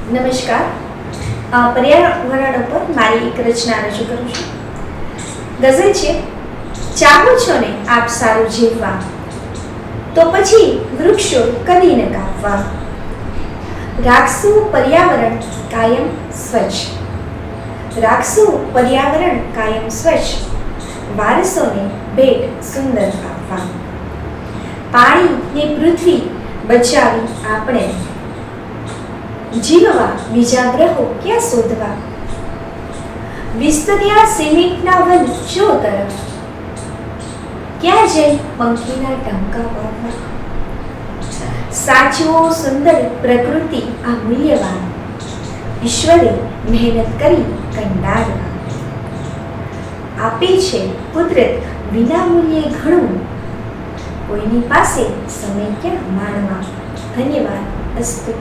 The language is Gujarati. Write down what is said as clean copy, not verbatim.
નમસ્કાર. પર્યાવરણ પર મારી એક રચના રજૂ કરું છું. ગઝલ છે: ચાહો છો ને આપ સારું જીવવા, તો પછી વૃક્ષો કદી ન કાપવા. રાખશું પર્યાવરણ કાયમ સ્વચ્છ, રાખશું પર્યાવરણ કાયમ સ્વચ્છ. વારસોને ભેટ સુંદર આપવા. પાણી ને પૃથ્વી બચાવી આપણે, જીવવા બીજા ગ્રહો ક્યાં શોધવા. વિસ્તર્યા સિમેન્ટના વન ચો તરફ, ક્યાં જઈ પંખીના ટંકા વાવવા. સાચવો સુંદર પ્રકૃતિ આ મૂલ્યવાન, ઈશ્વરે મહેનત કરી કંડારવા. આપે છે કુદરત વિના મૂલ્યે ઘણું, કોઈની પાસે સમય ક્યાં માણવા. ધન્યવાદ. અસ્તુ.